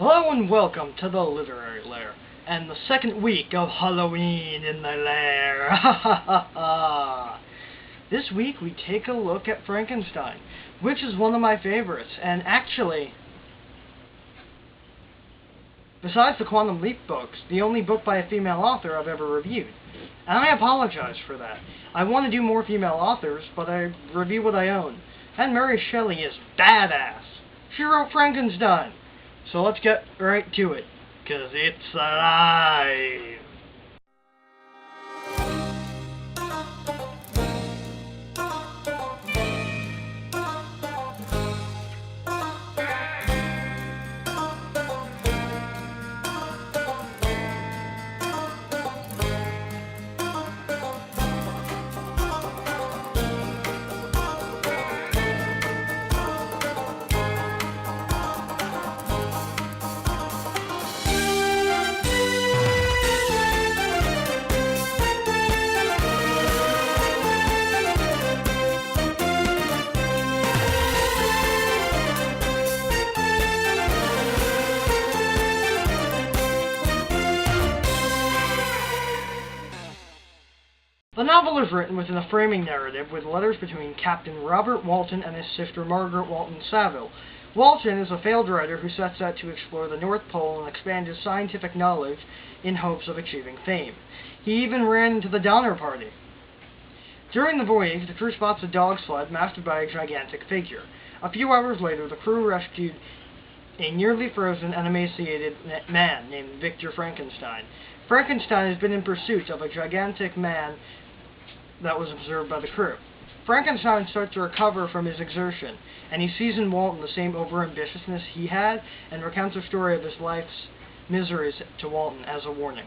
Hello and welcome to the Literary Lair, and the second week of Halloween in the Lair. This week we take a look at Frankenstein, which is one of my favorites, and actually, besides the Quantum Leap books, the only book by a female author I've ever reviewed. And I apologize for that. I want to do more female authors, but I review what I own. And Mary Shelley is badass. She wrote Frankenstein. So let's get right to it, 'cause it's alive! The novel is written within a framing narrative with letters between Captain Robert Walton and his sister Margaret Walton Saville. Walton is a failed writer who sets out to explore the North Pole and expand his scientific knowledge in hopes of achieving fame. He even ran into the Donner Party. During the voyage, the crew spots a dog sled mastered by a gigantic figure. A few hours later, the crew rescued a nearly frozen and emaciated man named Victor Frankenstein. Frankenstein has been in pursuit of a gigantic man that was observed by the crew. Frankenstein starts to recover from his exertion, and he sees in Walton the same overambitiousness he had, and recounts a story of his life's miseries to Walton as a warning.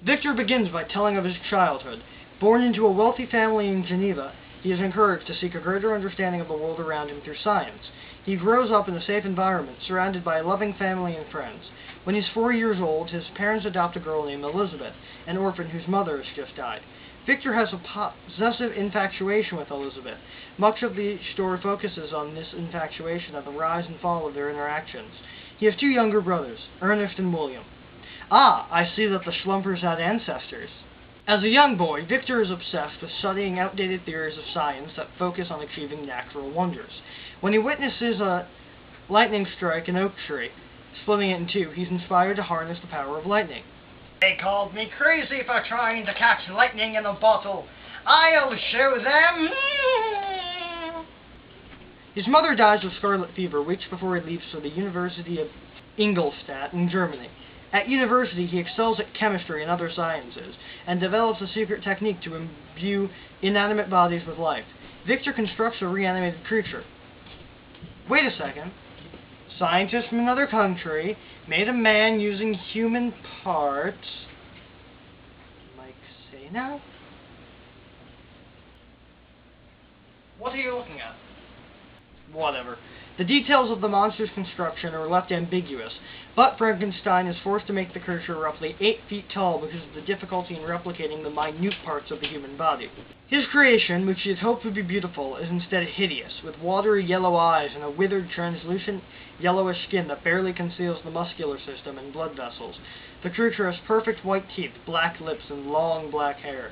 Victor begins by telling of his childhood. Born into a wealthy family in Geneva, he is encouraged to seek a greater understanding of the world around him through science. He grows up in a safe environment, surrounded by a loving family and friends. When he's 4 years old, his parents adopt a girl named Elizabeth, an orphan whose mother has just died. Victor has a possessive infatuation with Elizabeth. Much of the story focuses on this infatuation and the rise and fall of their interactions. He has two younger brothers, Ernest and William. Ah, I see that the Schlumpers had ancestors. As a young boy, Victor is obsessed with studying outdated theories of science that focus on achieving natural wonders. When he witnesses a lightning strike an oak tree, splitting it in two, he's inspired to harness the power of lightning. They called me crazy for trying to catch lightning in a bottle. I'll show them! His mother dies of scarlet fever weeks before he leaves for the University of Ingolstadt in Germany. At university, he excels at chemistry and other sciences, and develops a secret technique to imbue inanimate bodies with life. Victor constructs a reanimated creature. Wait a second. Scientists from another country made a man using human parts. Like, say now? What are you looking at? Whatever. The details of the monster's construction are left ambiguous, but Frankenstein is forced to make the creature roughly 8 feet tall because of the difficulty in replicating the minute parts of the human body. His creation, which he had hoped would be beautiful, is instead hideous, with watery yellow eyes and a withered, translucent, yellowish skin that barely conceals the muscular system and blood vessels. The creature has perfect white teeth, black lips, and long black hair.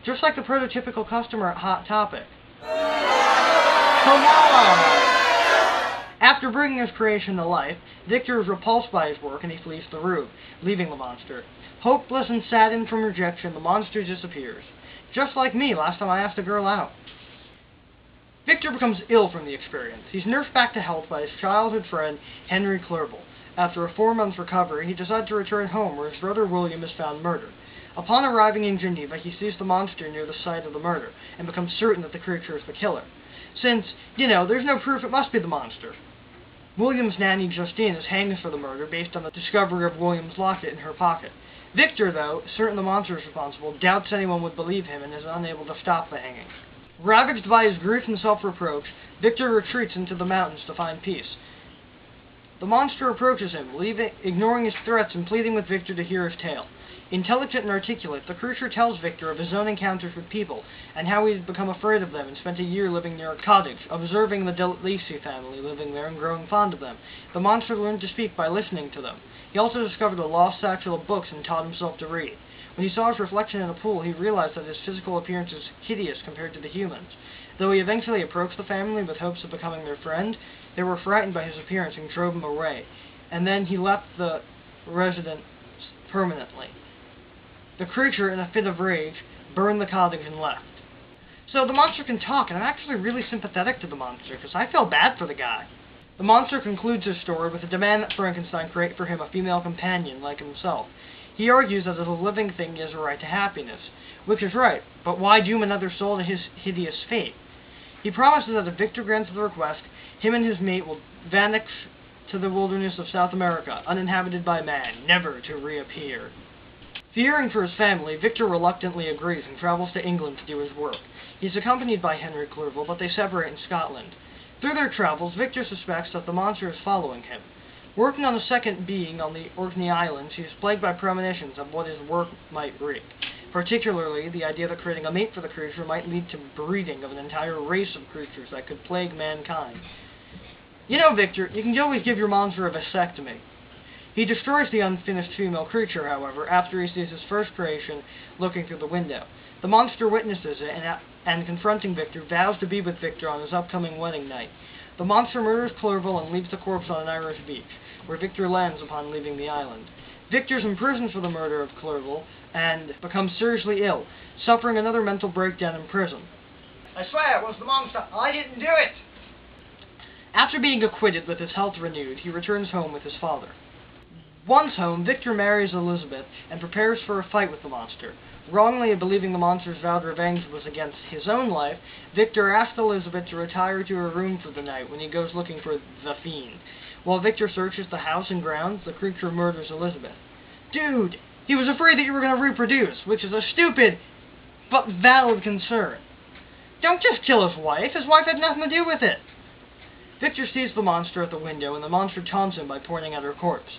Just like the prototypical customer at Hot Topic. Come on! After bringing his creation to life, Victor is repulsed by his work and he flees the room, leaving the monster. Hopeless and saddened from rejection, the monster disappears. Just like me last time I asked a girl out. Victor becomes ill from the experience. He's nursed back to health by his childhood friend, Henry Clerval. After a 4-month recovery, he decides to return home where his brother William is found murdered. Upon arriving in Geneva, he sees the monster near the site of the murder, and becomes certain that the creature is the killer. Since, there's no proof it must be the monster. William's nanny, Justine, is hanged for the murder based on the discovery of William's locket in her pocket. Victor, though, certain the monster is responsible, doubts anyone would believe him and is unable to stop the hanging. Ravaged by his grief and self-reproach, Victor retreats into the mountains to find peace. The monster approaches him, ignoring his threats and pleading with Victor to hear his tale. Intelligent and articulate, the creature tells Victor of his own encounters with people, and how he had become afraid of them and spent a year living near a cottage, observing the Delisi family living there and growing fond of them. The monster learned to speak by listening to them. He also discovered a lost satchel of books and taught himself to read. When he saw his reflection in a pool, he realized that his physical appearance was hideous compared to the humans. Though he eventually approached the family with hopes of becoming their friend, they were frightened by his appearance and drove him away, and then he left the residence permanently. The creature, in a fit of rage, burned the cottage and left. So the monster can talk, and I'm actually really sympathetic to the monster, because I feel bad for the guy. The monster concludes his story with a demand that Frankenstein create for him a female companion like himself. He argues that as a living thing he has a right to happiness, which is right, but why doom another soul to his hideous fate? He promises that if Victor grants the request, him and his mate will vanish to the wilderness of South America, uninhabited by man, never to reappear. Fearing for his family, Victor reluctantly agrees and travels to England to do his work. He is accompanied by Henry Clerval, but they separate in Scotland. Through their travels, Victor suspects that the monster is following him. Working on a second being on the Orkney Islands, he is plagued by premonitions of what his work might wreak. Particularly, the idea that creating a mate for the creature might lead to breeding of an entire race of creatures that could plague mankind. You know, Victor, you can always give your monster a vasectomy. He destroys the unfinished female creature, however, after he sees his first creation looking through the window. The monster witnesses it and confronting Victor, vows to be with Victor on his upcoming wedding night. The monster murders Clerval and leaves the corpse on an Irish beach, where Victor lands upon leaving the island. Victor's imprisoned for the murder of Clerval and becomes seriously ill, suffering another mental breakdown in prison. I swear it was the monster. I didn't do it! After being acquitted with his health renewed, he returns home with his father. Once home, Victor marries Elizabeth and prepares for a fight with the monster. Wrongly believing the monster's vowed revenge was against his own life, Victor asks Elizabeth to retire to her room for the night when he goes looking for the fiend. While Victor searches the house and grounds, the creature murders Elizabeth. Dude, he was afraid that you were going to reproduce, which is a stupid but valid concern. Don't just kill his wife. His wife had nothing to do with it. Victor sees the monster at the window, and the monster taunts him by pointing at her corpse.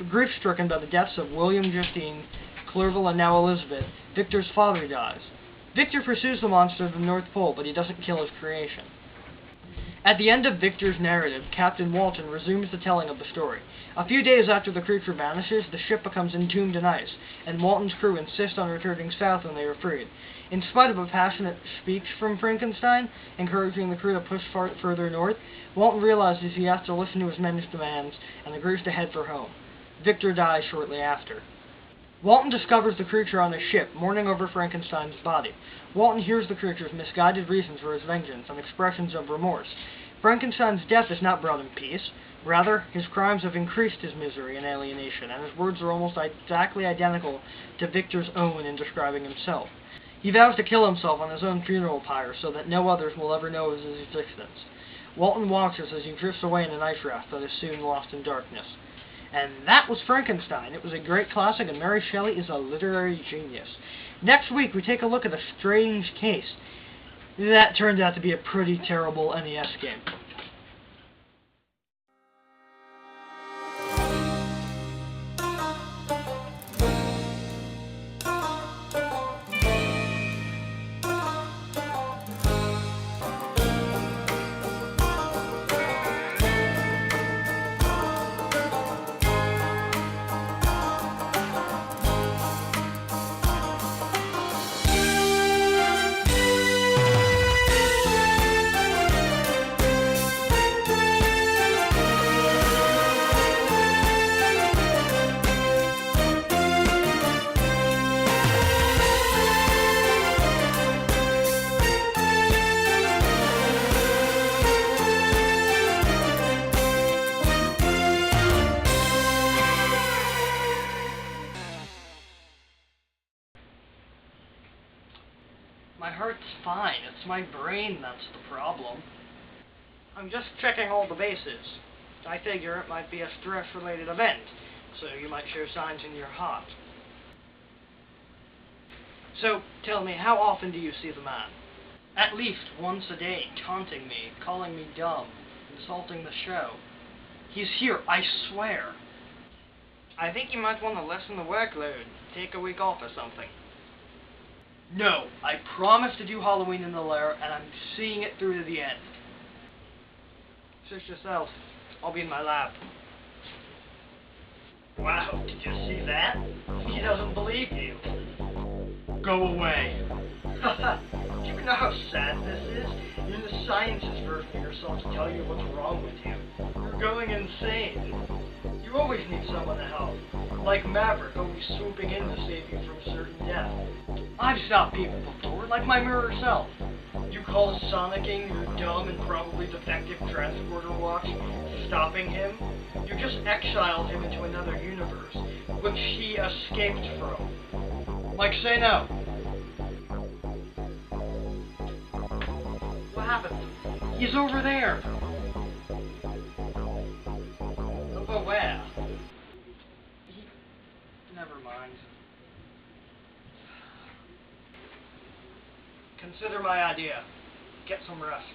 Grief-stricken by the deaths of William, Justine, Clerval, and now Elizabeth, Victor's father dies. Victor pursues the monster to the North Pole, but he doesn't kill his creation. At the end of Victor's narrative, Captain Walton resumes the telling of the story. A few days after the creature vanishes, the ship becomes entombed in ice, and Walton's crew insist on returning south when they are freed. In spite of a passionate speech from Frankenstein, encouraging the crew to push further north, Walton realizes he has to listen to his men's demands, and agrees to head for home. Victor dies shortly after. Walton discovers the creature on his ship, mourning over Frankenstein's body. Walton hears the creature's misguided reasons for his vengeance and expressions of remorse. Frankenstein's death has not brought him peace. Rather, his crimes have increased his misery and alienation, and his words are almost exactly identical to Victor's own in describing himself. He vows to kill himself on his own funeral pyre so that no others will ever know of his existence. Walton watches as he drifts away in an ice raft that is soon lost in darkness. And that was Frankenstein. It was a great classic, and Mary Shelley is a literary genius. Next week, we take a look at A Strange Case. That turned out to be a pretty terrible NES game. My heart's fine. It's my brain that's the problem. I'm just checking all the bases. I figure it might be a stress-related event, so you might show signs in your heart. So, tell me, how often do you see the man? At least once a day, taunting me, calling me dumb, insulting the show. He's here, I swear. I think you might want to lessen the workload. Take a week off or something. No, I promise to do Halloween in the Lair, and I'm seeing it through to the end. Search yourself. I'll be in my lab. Wow, did you see that? He doesn't believe you. Go away. Do you know how sad this is? You're in the sciences version of yourself to tell you what's wrong with you. You're going insane. You always need someone to help. Like Maverick, always swooping in to save you from certain death. I've stopped people before, like my mirror self. You call sonicking your dumb and probably defective transporter watch stopping him? You just exiled him into another universe, which he escaped from. Like, say no. What happened? He's over there. But where? Never mind. Consider my idea. Get some rest.